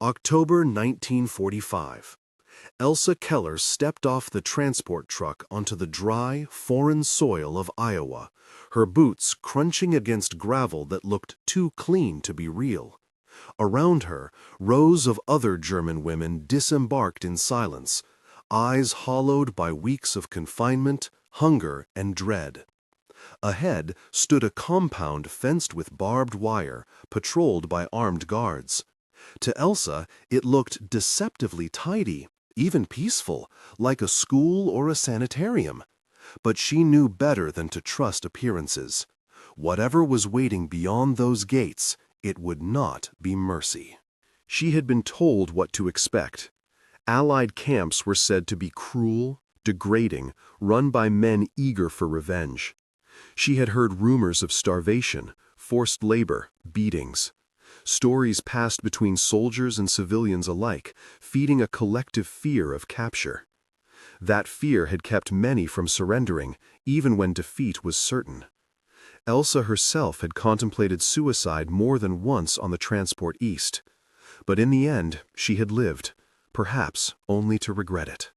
October 1945. Elsa Keller stepped off the transport truck onto the dry, foreign soil of Iowa, her boots crunching against gravel that looked too clean to be real. Around her, rows of other German women disembarked in silence, eyes hollowed by weeks of confinement, hunger, and dread. Ahead stood a compound fenced with barbed wire, patrolled by armed guards. To Elsa, it looked deceptively tidy, even peaceful, like a school or a sanitarium. But she knew better than to trust appearances. Whatever was waiting beyond those gates, it would not be mercy. She had been told what to expect. Allied camps were said to be cruel, degrading, run by men eager for revenge. She had heard rumors of starvation, forced labor, beatings. Stories passed between soldiers and civilians alike, feeding a collective fear of capture. That fear had kept many from surrendering, even when defeat was certain. Elsa herself had contemplated suicide more than once on the transport east. But in the end, she had lived, perhaps only to regret it.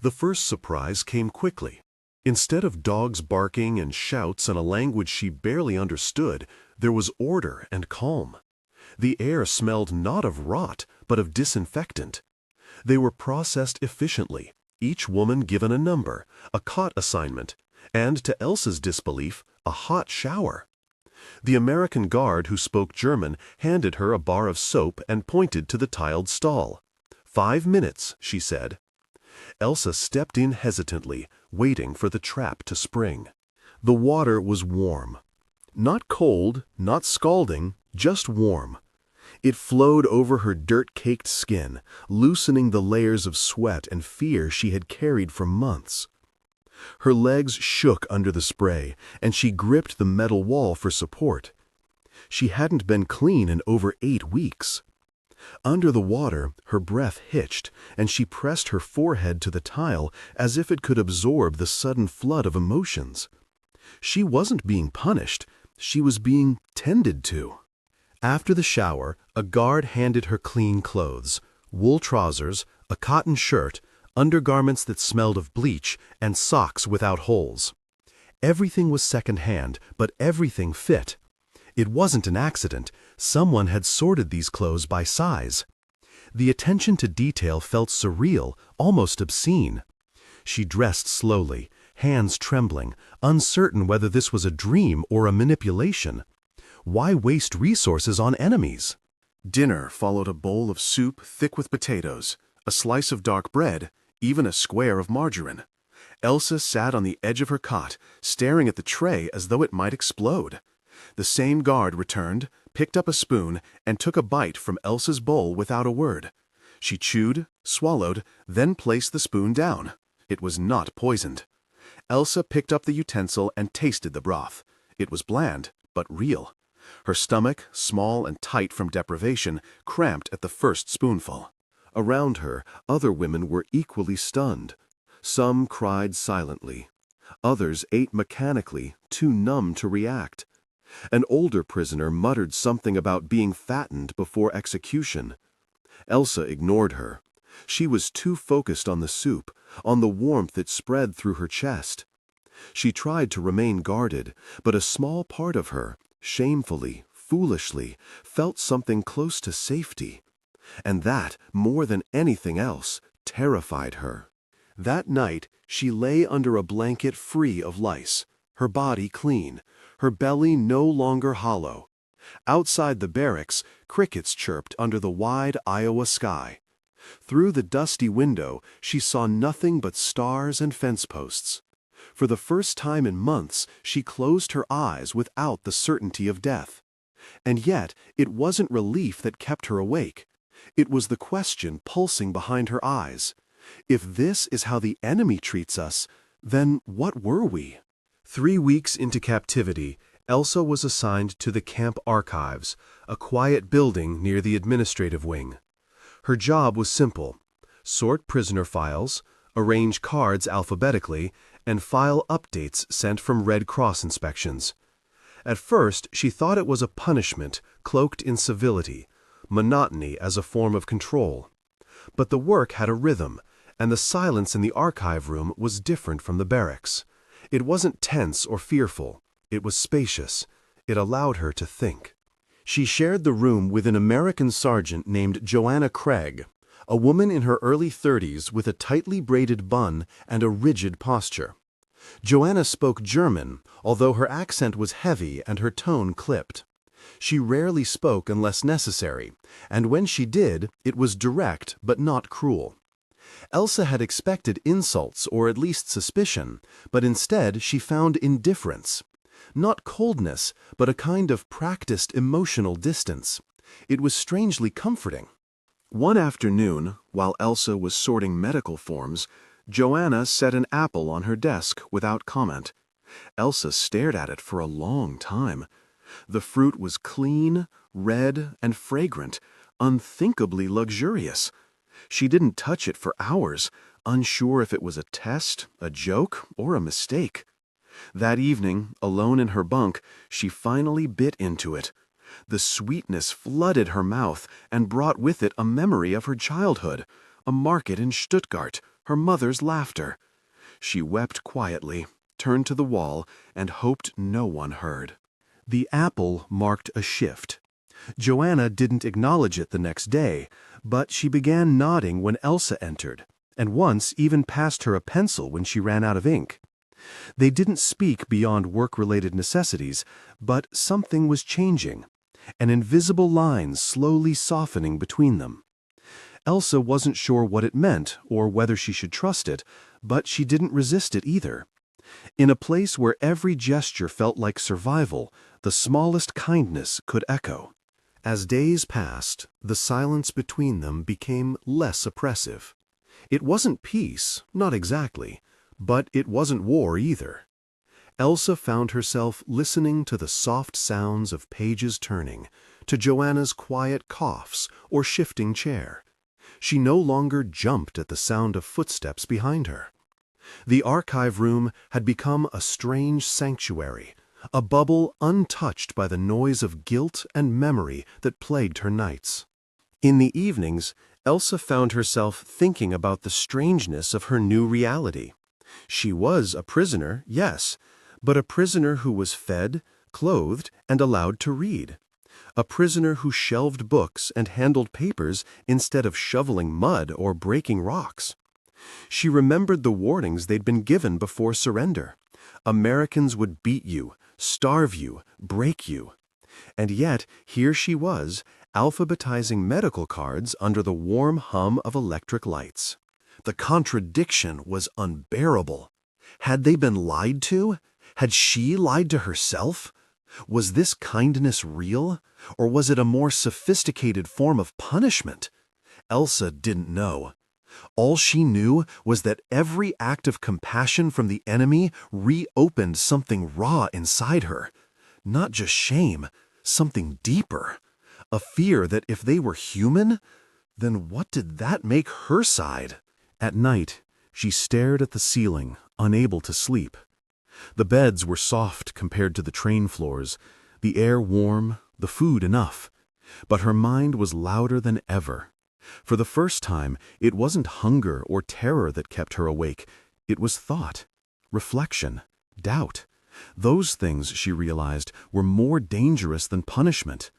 The first surprise came quickly. Instead of dogs barking and shouts in a language she barely understood, there was order and calm. The air smelled not of rot, but of disinfectant. They were processed efficiently, each woman given a number, a cot assignment, and, to Elsa's disbelief, a hot shower. The American guard who spoke German handed her a bar of soap and pointed to the tiled stall. 5 minutes, she said. Elsa stepped in hesitantly, waiting for the trap to spring. The water was warm. Not cold, not scalding, just warm. It flowed over her dirt-caked skin, loosening the layers of sweat and fear she had carried for months. Her legs shook under the spray, and she gripped the metal wall for support. She hadn't been clean in over 8 weeks. Under the water, her breath hitched, and she pressed her forehead to the tile as if it could absorb the sudden flood of emotions. She wasn't being punished, she was being tended to. After the shower, a guard handed her clean clothes, wool trousers, a cotton shirt, undergarments that smelled of bleach, and socks without holes. Everything was second-hand, but everything fit. It wasn't an accident. Someone had sorted these clothes by size. The attention to detail felt surreal, almost obscene. She dressed slowly, hands trembling, uncertain whether this was a dream or a manipulation. Why waste resources on enemies? Dinner followed a bowl of soup thick with potatoes, a slice of dark bread, even a square of margarine. Elsa sat on the edge of her cot, staring at the tray as though it might explode. The same guard returned, picked up a spoon, and took a bite from Elsa's bowl without a word. She chewed, swallowed, then placed the spoon down. It was not poisoned. Elsa picked up the utensil and tasted the broth. It was bland, but real. Her stomach, small and tight from deprivation, cramped at the first spoonful. Around her, other women were equally stunned. Some cried silently. Others ate mechanically, too numb to react. An older prisoner muttered something about being fattened before execution. Elsa ignored her. She was too focused on the soup, on the warmth it spread through her chest. She tried to remain guarded, but a small part of her, shamefully, foolishly, felt something close to safety. And that, more than anything else, terrified her. That night, she lay under a blanket free of lice, her body clean, her belly no longer hollow. Outside the barracks, crickets chirped under the wide Iowa sky. Through the dusty window, she saw nothing but stars and fence posts. For the first time in months, she closed her eyes without the certainty of death. And yet, it wasn't relief that kept her awake. It was the question pulsing behind her eyes. If this is how the enemy treats us, then what were we? 3 weeks into captivity, Elsa was assigned to the camp archives, a quiet building near the administrative wing. Her job was simple: sort prisoner files, arrange cards alphabetically, and file updates sent from Red Cross inspections. At first, she thought it was a punishment cloaked in civility, monotony as a form of control. But the work had a rhythm, and the silence in the archive room was different from the barracks. It wasn't tense or fearful. It was spacious. It allowed her to think. She shared the room with an American sergeant named Joanna Craig, a woman in her early 30s with a tightly braided bun and a rigid posture. Joanna spoke German, although her accent was heavy and her tone clipped. She rarely spoke unless necessary, and when she did, it was direct but not cruel. Elsa had expected insults or at least suspicion, but instead she found indifference. Not coldness, but a kind of practiced emotional distance. It was strangely comforting. One afternoon, while Elsa was sorting medical forms, Joanna set an apple on her desk without comment. Elsa stared at it for a long time. The fruit was clean, red, and fragrant, unthinkably luxurious. She didn't touch it for hours, unsure if it was a test, a joke, or a mistake. That evening, alone in her bunk, she finally bit into it. The sweetness flooded her mouth and brought with it a memory of her childhood, a market in Stuttgart, her mother's laughter. She wept quietly, turned to the wall, and hoped no one heard. The apple marked a shift. Joanna didn't acknowledge it the next day, but she began nodding when Elsa entered, and once even passed her a pencil when she ran out of ink. They didn't speak beyond work-related necessities, but something was changing, an invisible line slowly softening between them. Elsa wasn't sure what it meant or whether she should trust it, but she didn't resist it either. In a place where every gesture felt like survival, the smallest kindness could echo. As days passed, the silence between them became less oppressive. It wasn't peace, not exactly, but it wasn't war either. Elsa found herself listening to the soft sounds of pages turning, to Joanna's quiet coughs or shifting chair. She no longer jumped at the sound of footsteps behind her. The archive room had become a strange sanctuary, a bubble untouched by the noise of guilt and memory that plagued her nights. In the evenings, Elsa found herself thinking about the strangeness of her new reality. She was a prisoner, yes, but a prisoner who was fed, clothed, and allowed to read. A prisoner who shelved books and handled papers instead of shoveling mud or breaking rocks. She remembered the warnings they'd been given before surrender. Americans would beat you, starve you, break you. And yet, here she was, alphabetizing medical cards under the warm hum of electric lights. The contradiction was unbearable. Had they been lied to? Had she lied to herself? Was this kindness real, or was it a more sophisticated form of punishment? Elsa didn't know. All she knew was that every act of compassion from the enemy reopened something raw inside her. Not just shame, something deeper. A fear that if they were human, then what did that make her side? At night, she stared at the ceiling, unable to sleep. The beds were soft compared to the train floors, the air warm, the food enough. But her mind was louder than ever. For the first time, it wasn't hunger or terror that kept her awake. It was thought, reflection, doubt. Those things, she realized, were more dangerous than punishment.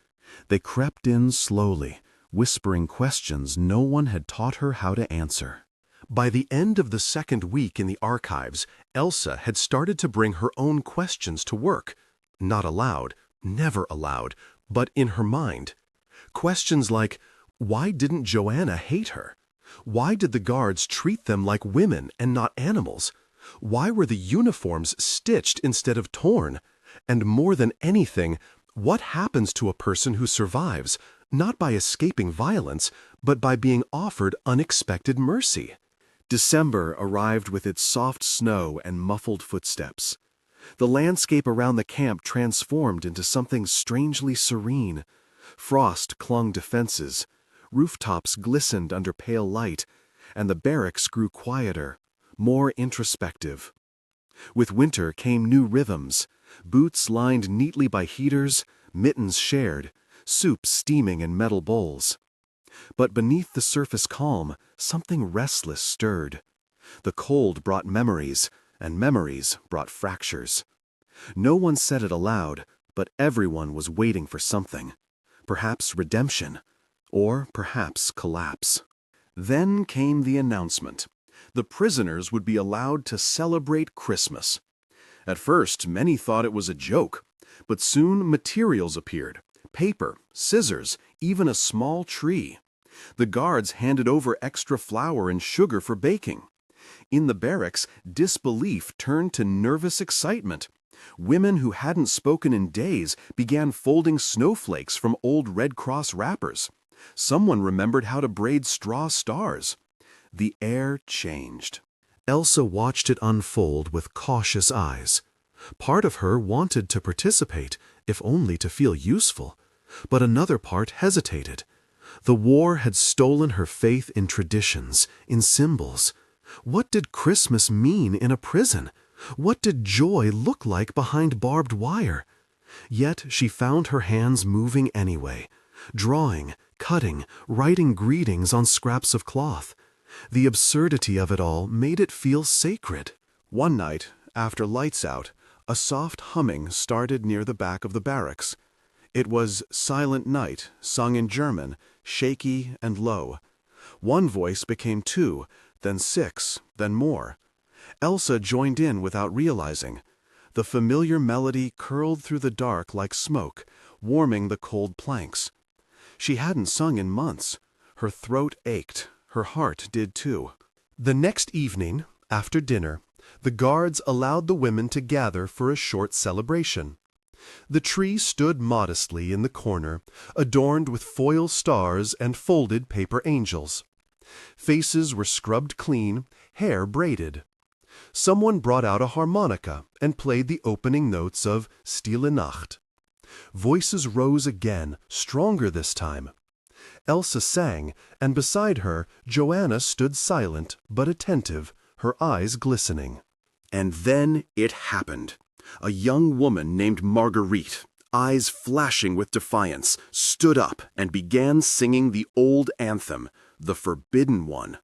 They crept in slowly, whispering questions no one had taught her how to answer. By the end of the second week in the archives, Elsa had started to bring her own questions to work. Not aloud, never aloud, but in her mind. Questions like, why didn't Joanna hate her? Why did the guards treat them like women and not animals? Why were the uniforms stitched instead of torn? And more than anything, what happens to a person who survives, not by escaping violence, but by being offered unexpected mercy? December arrived with its soft snow and muffled footsteps. The landscape around the camp transformed into something strangely serene. Frost clung to fences, rooftops glistened under pale light, and the barracks grew quieter, more introspective. With winter came new rhythms, boots lined neatly by heaters, mittens shared, soup steaming in metal bowls. But beneath the surface calm, something restless stirred. The cold brought memories, and memories brought fractures. No one said it aloud, but everyone was waiting for something. Perhaps redemption, or perhaps collapse. Then came the announcement. The prisoners would be allowed to celebrate Christmas. At first, many thought it was a joke, but soon materials appeared. Paper, scissors, even a small tree. The guards handed over extra flour and sugar for baking. In the barracks, disbelief turned to nervous excitement. Women who hadn't spoken in days began folding snowflakes from old Red Cross wrappers. Someone remembered how to braid straw stars. The air changed. Elsa watched it unfold with cautious eyes. Part of her wanted to participate, if only to feel useful. But another part hesitated. The war had stolen her faith in traditions, in symbols. What did Christmas mean in a prison? What did joy look like behind barbed wire? Yet she found her hands moving anyway, drawing, cutting, writing greetings on scraps of cloth. The absurdity of it all made it feel sacred. One night, after lights out, a soft humming started near the back of the barracks. It was Silent Night, sung in German, shaky and low. One voice became two, then six, then more. Elsa joined in without realizing. The familiar melody curled through the dark like smoke, warming the cold planks. She hadn't sung in months. Her throat ached. Her heart did too. The next evening, after dinner, the guards allowed the women to gather for a short celebration. The tree stood modestly in the corner, adorned with foil stars and folded paper angels. Faces were scrubbed clean, hair braided. Someone brought out a harmonica and played the opening notes of Stille Nacht. Voices rose again, stronger this time. Elsa sang, and beside her, Joanna stood silent but attentive, her eyes glistening. And then it happened. A young woman named Marguerite, eyes flashing with defiance, stood up and began singing the old anthem, the Forbidden One.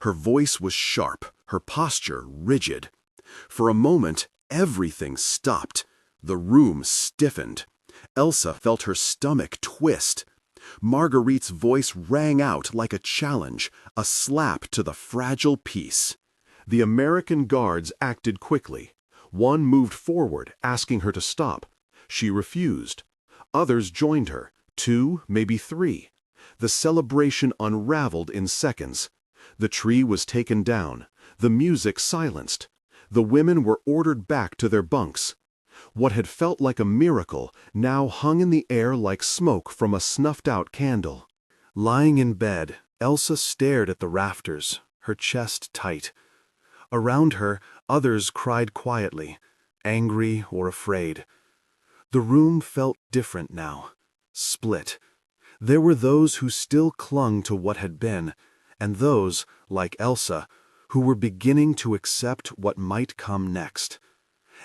Her voice was sharp, her posture rigid. For a moment, everything stopped. The room stiffened. Elsa felt her stomach twist. Marguerite's voice rang out like a challenge, a slap to the fragile peace. The American guards acted quickly. One moved forward, asking her to stop. She refused. Others joined her, 2, maybe 3. The celebration unraveled in seconds. The tree was taken down, the music silenced. The women were ordered back to their bunks. What had felt like a miracle now hung in the air like smoke from a snuffed-out candle. Lying in bed, Elsa stared at the rafters, her chest tight. Around her, others cried quietly, angry or afraid. The room felt different now, split. There were those who still clung to what had been, and those, like Elsa, who were beginning to accept what might come next.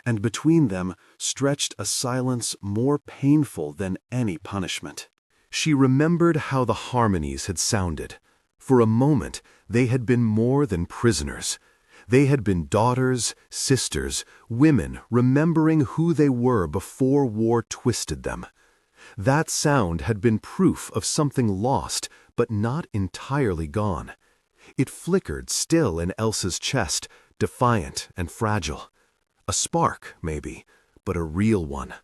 And between them stretched a silence more painful than any punishment. She remembered how the harmonies had sounded. For a moment, they had been more than prisoners. They had been daughters, sisters, women remembering who they were before war twisted them. That sound had been proof of something lost, but not entirely gone. It flickered still in Elsa's chest, defiant and fragile. A spark, maybe, but a real one.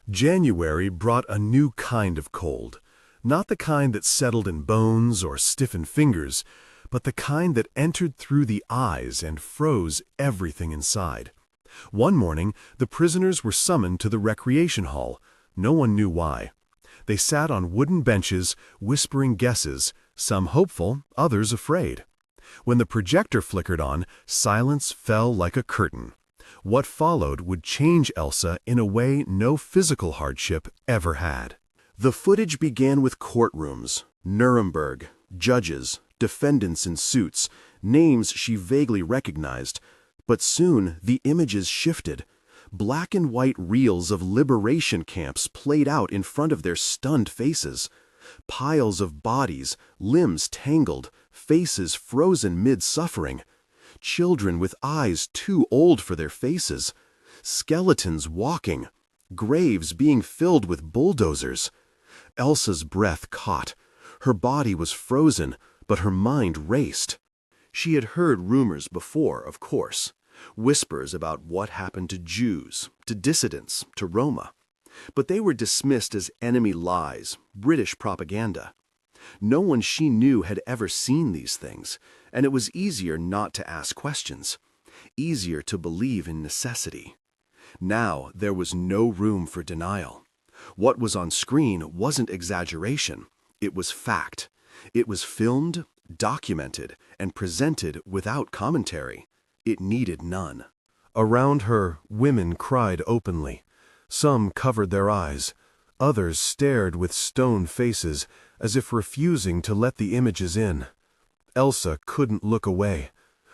January brought a new kind of cold. Not the kind that settled in bones or stiffened fingers, but the kind that entered through the eyes and froze everything inside. One morning, the prisoners were summoned to the recreation hall. No one knew why. They sat on wooden benches, whispering guesses, some hopeful, others afraid. When the projector flickered on, silence fell like a curtain. What followed would change Elsa in a way no physical hardship ever had. The footage began with courtrooms, Nuremberg, judges, defendants in suits, names she vaguely recognized. But soon the images shifted. Black and white reels of liberation camps played out in front of their stunned faces. Piles of bodies, limbs tangled, faces frozen mid-suffering. Children with eyes too old for their faces. Skeletons walking. Graves being filled with bulldozers. Elsa's breath caught. Her body was frozen, but her mind raced. She had heard rumors before, of course. Whispers about what happened to Jews, to dissidents, to Roma. But they were dismissed as enemy lies, British propaganda. No one she knew had ever seen these things, and it was easier not to ask questions. Easier to believe in necessity. Now there was no room for denial. What was on screen wasn't exaggeration. It was fact. It was filmed, documented, and presented without commentary. It needed none. Around her, women cried openly. Some covered their eyes. Others stared with stone faces, as if refusing to let the images in. Elsa couldn't look away.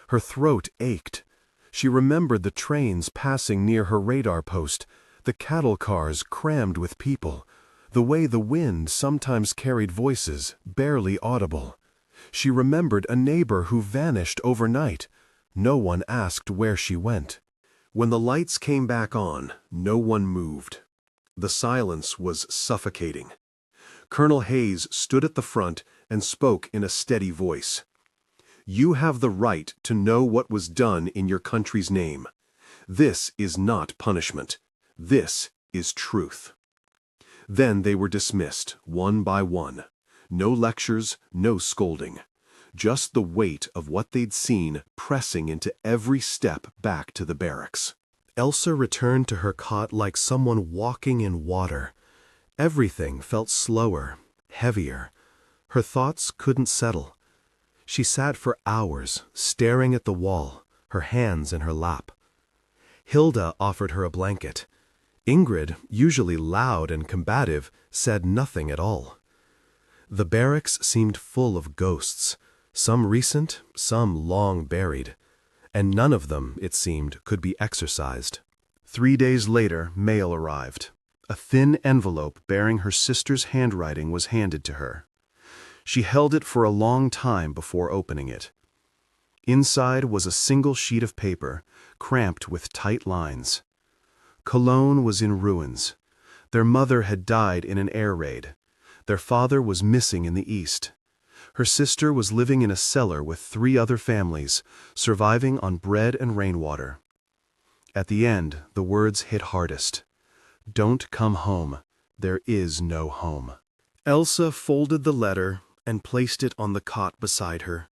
Her throat ached. She remembered the trains passing near her radar post, the cattle cars crammed with people, the way the wind sometimes carried voices, barely audible. She remembered a neighbor who vanished overnight. No one asked where she went. When the lights came back on, no one moved. The silence was suffocating. Colonel Hayes stood at the front and spoke in a steady voice. "You have the right to know what was done in your country's name. This is not punishment. This is truth." Then they were dismissed, one by one. No lectures, no scolding. Just the weight of what they'd seen pressing into every step back to the barracks. Elsa returned to her cot like someone walking in water. Everything felt slower, heavier. Her thoughts couldn't settle. She sat for hours, staring at the wall, her hands in her lap. Hilda offered her a blanket. Ingrid, usually loud and combative, said nothing at all. The barracks seemed full of ghosts, some recent, some long buried, and none of them, it seemed, could be exorcised. 3 days later, mail arrived. A thin envelope bearing her sister's handwriting was handed to her. She held it for a long time before opening it. Inside was a single sheet of paper, cramped with tight lines. Cologne was in ruins. Their mother had died in an air raid. Their father was missing in the east. Her sister was living in a cellar with 3 other families, surviving on bread and rainwater. At the end, the words hit hardest. "Don't come home. There is no home." Elsa folded the letter and placed it on the cot beside her.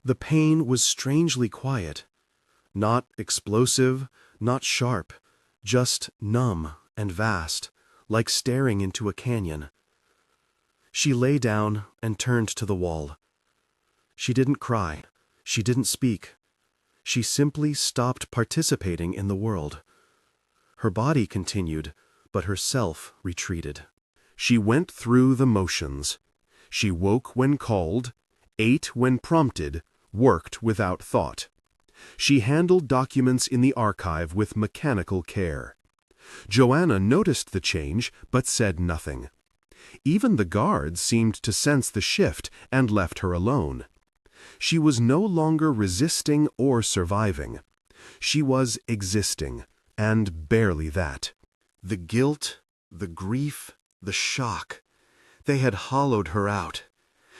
The pain was strangely quiet. Not explosive, not sharp, just numb and vast, like staring into a canyon. She lay down and turned to the wall. She didn't cry. She didn't speak. She simply stopped participating in the world. Her body continued, but her self retreated. She went through the motions. She woke when called, ate when prompted, worked without thought. She handled documents in the archive with mechanical care. Joanna noticed the change, but said nothing. Even the guards seemed to sense the shift and left her alone. She was no longer resisting or surviving. She was existing, and barely that. The guilt, the grief, the shock, they had hollowed her out.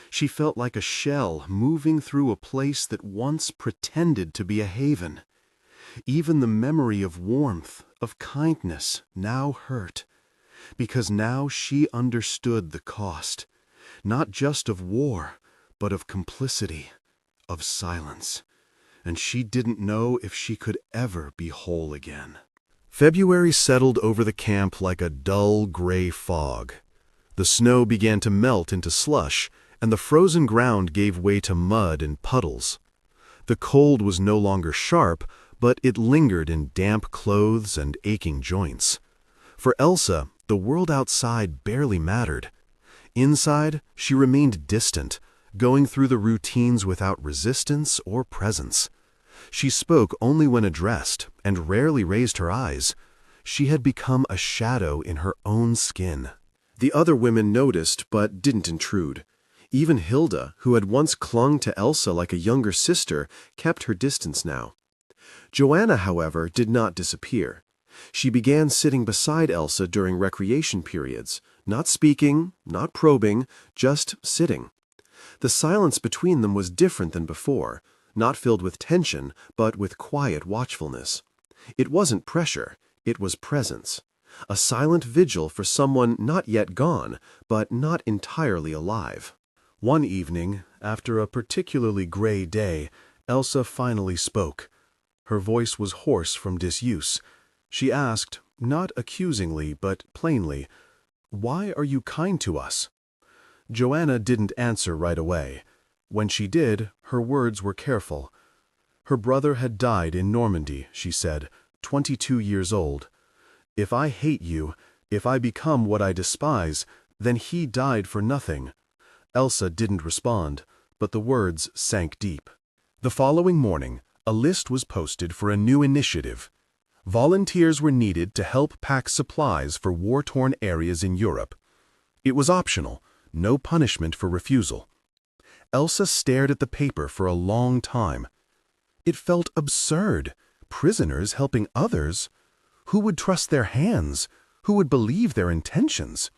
She felt like a shell moving through a place that once pretended to be a haven. Even the memory of warmth, of kindness, now hurt. Because now she understood the cost, not just of war, but of complicity, of silence. And she didn't know if she could ever be whole again. February settled over the camp like a dull gray fog. The snow began to melt into slush, and the frozen ground gave way to mud and puddles. The cold was no longer sharp, but it lingered in damp clothes and aching joints. For Elsa, the world outside barely mattered. Inside, she remained distant, going through the routines without resistance or presence. She spoke only when addressed, and rarely raised her eyes. She had become a shadow in her own skin. The other women noticed, but didn't intrude. Even Hilda, who had once clung to Elsa like a younger sister, kept her distance now. Joanna, however, did not disappear. She began sitting beside Elsa during recreation periods, not speaking, not probing, just sitting. The silence between them was different than before, not filled with tension, but with quiet watchfulness. It wasn't pressure, it was presence. A silent vigil for someone not yet gone, but not entirely alive. One evening, after a particularly gray day, Elsa finally spoke. Her voice was hoarse from disuse. She asked, not accusingly, but plainly, "Why are you kind to us?" Joanna didn't answer right away. When she did, her words were careful. Her brother had died in Normandy, she said, 22 years old. If I hate you, if I become what I despise, then he died for nothing. Elsa didn't respond, but the words sank deep. The following morning, a list was posted for a new initiative. Volunteers were needed to help pack supplies for war-torn areas in Europe. It was optional, no punishment for refusal. Elsa stared at the paper for a long time. It felt absurd. Prisoners helping others? Who would trust their hands? Who would believe their intentions?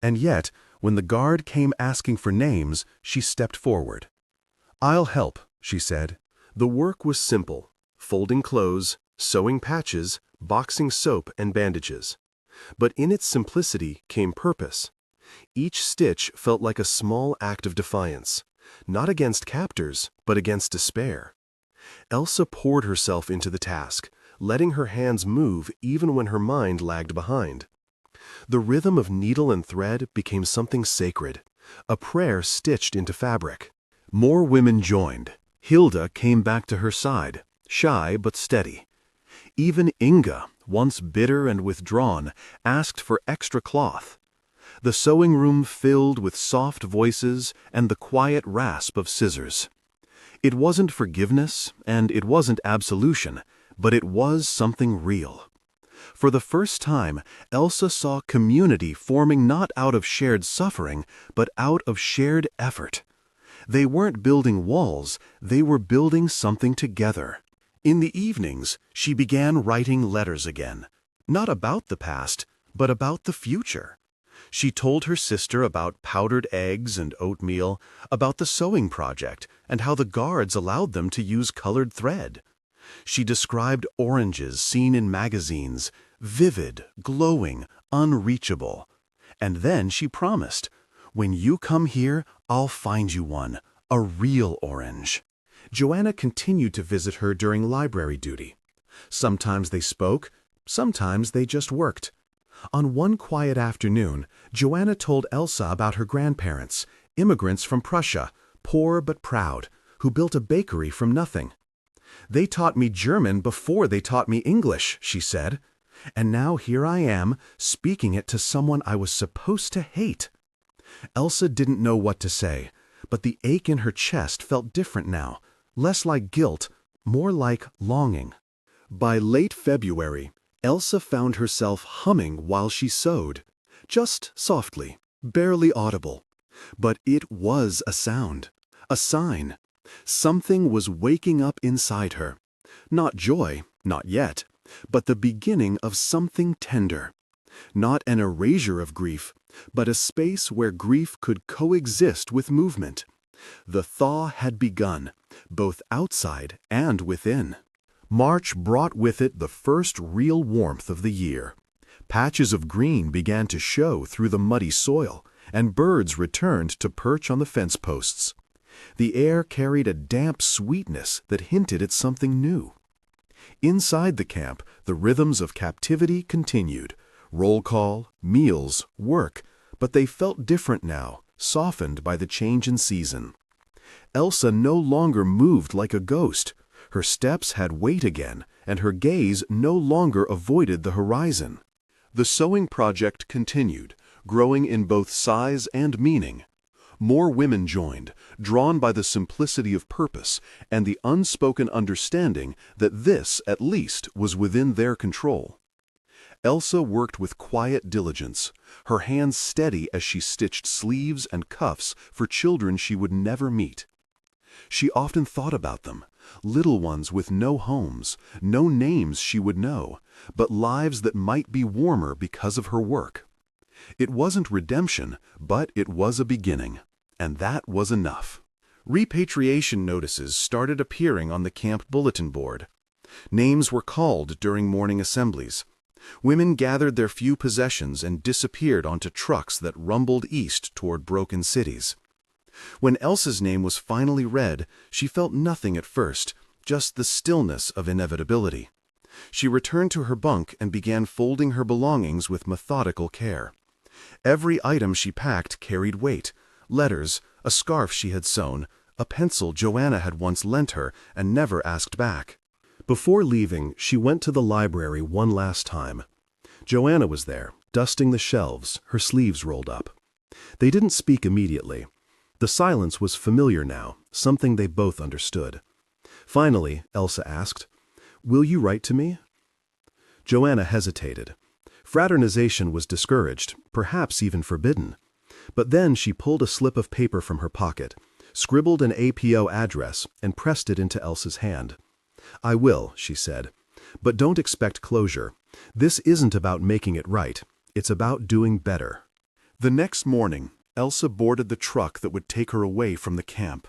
And yet, when the guard came asking for names, she stepped forward. "I'll help," she said. The work was simple: folding clothes, sewing patches, boxing soap and bandages. But in its simplicity came purpose. Each stitch felt like a small act of defiance, not against captors, but against despair. Elsa poured herself into the task, letting her hands move even when her mind lagged behind. The rhythm of needle and thread became something sacred, a prayer stitched into fabric. More women joined. Hilda came back to her side, shy but steady. Even Inga, once bitter and withdrawn, asked for extra cloth. The sewing room filled with soft voices and the quiet rasp of scissors. It wasn't forgiveness, and it wasn't absolution, but it was something real. For the first time, Elsa saw community forming not out of shared suffering, but out of shared effort. They weren't building walls, they were building something together. In the evenings, she began writing letters again, not about the past, but about the future. She told her sister about powdered eggs and oatmeal, about the sewing project, and how the guards allowed them to use colored thread. She described oranges seen in magazines, vivid, glowing, unreachable. And then she promised, "When you come here, I'll find you one, a real orange." Joanna continued to visit her during library duty. Sometimes they spoke, sometimes they just worked. On one quiet afternoon, Joanna told Elsa about her grandparents, immigrants from Prussia, poor but proud, who built a bakery from nothing. "They taught me German before they taught me English," she said. "And now here I am, speaking it to someone I was supposed to hate." Elsa didn't know what to say, but the ache in her chest felt different now, less like guilt, more like longing. By late February, Elsa found herself humming while she sewed, just softly, barely audible. But it was a sound, a sign. Something was waking up inside her. Not joy, not yet, but the beginning of something tender. Not an erasure of grief, but a space where grief could coexist with movement. The thaw had begun, both outside and within. March brought with it the first real warmth of the year. Patches of green began to show through the muddy soil, and birds returned to perch on the fence posts. The air carried a damp sweetness that hinted at something new. Inside the camp, the rhythms of captivity continued. Roll call, meals, work, but they felt different now, softened by the change in season. Elsa no longer moved like a ghost. Her steps had weight again, and her gaze no longer avoided the horizon. The sewing project continued, growing in both size and meaning. More women joined, drawn by the simplicity of purpose and the unspoken understanding that this, at least, was within their control. Elsa worked with quiet diligence, her hands steady as she stitched sleeves and cuffs for children she would never meet. She often thought about them, little ones with no homes, no names she would know, but lives that might be warmer because of her work. It wasn't redemption, but it was a beginning, and that was enough. Repatriation notices started appearing on the camp bulletin board. Names were called during morning assemblies. Women gathered their few possessions and disappeared onto trucks that rumbled east toward broken cities. When Elsa's name was finally read, she felt nothing at first, just the stillness of inevitability. She returned to her bunk and began folding her belongings with methodical care. Every item she packed carried weight: letters, a scarf she had sewn, a pencil Joanna had once lent her and never asked back. Before leaving, she went to the library one last time. Joanna was there, dusting the shelves, her sleeves rolled up. They didn't speak immediately. The silence was familiar now, something they both understood. Finally, Elsa asked, "Will you write to me?" Joanna hesitated. Fraternization was discouraged, perhaps even forbidden. But then she pulled a slip of paper from her pocket, scribbled an APO address, and pressed it into Elsa's hand. "I will," she said, "but don't expect closure. This isn't about making it right. It's about doing better." The next morning, Elsa boarded the truck that would take her away from the camp.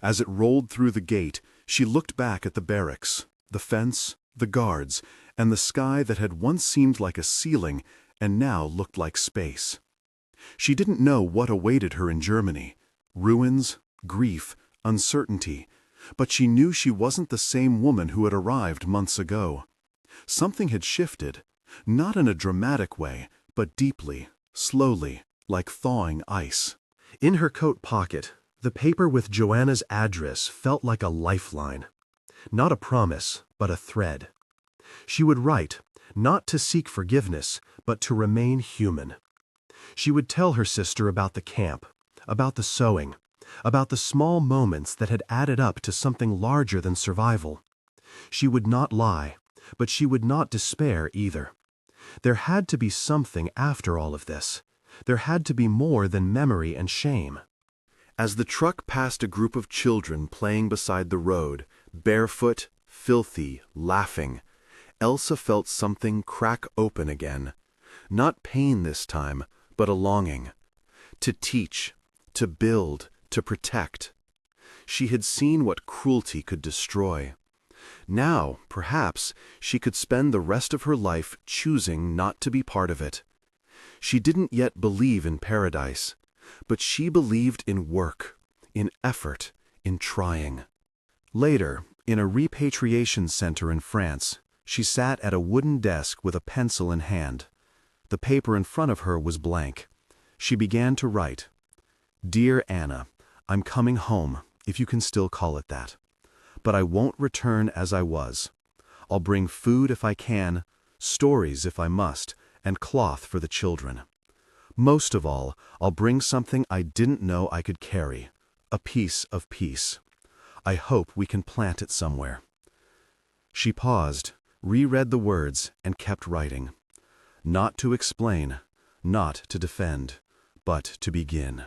As it rolled through the gate, she looked back at the barracks, the fence, the guards, and the sky that had once seemed like a ceiling and now looked like space. She didn't know what awaited her in Germany: ruins, grief, uncertainty, but she knew she wasn't the same woman who had arrived months ago. Something had shifted, not in a dramatic way, but deeply, slowly, like thawing ice. In her coat pocket, the paper with Joanna's address felt like a lifeline. Not a promise, but a thread. She would write, not to seek forgiveness, but to remain human. She would tell her sister about the camp, about the sewing, about the small moments that had added up to something larger than survival. She would not lie, but she would not despair either. There had to be something after all of this. There had to be more than memory and shame. As the truck passed a group of children playing beside the road, barefoot, filthy, laughing, Elsa felt something crack open again. Not pain this time, but a longing. To teach, to build, to protect. She had seen what cruelty could destroy. Now, perhaps, she could spend the rest of her life choosing not to be part of it. She didn't yet believe in paradise, but she believed in work, in effort, in trying. Later, in a repatriation center in France, she sat at a wooden desk with a pencil in hand. The paper in front of her was blank. She began to write, "Dear Anna, I'm coming home, if you can still call it that. But I won't return as I was. I'll bring food if I can, stories if I must, and cloth for the children. Most of all, I'll bring something I didn't know I could carry, a piece of peace. I hope we can plant it somewhere." She paused, reread the words, and kept writing. Not to explain, not to defend, but to begin.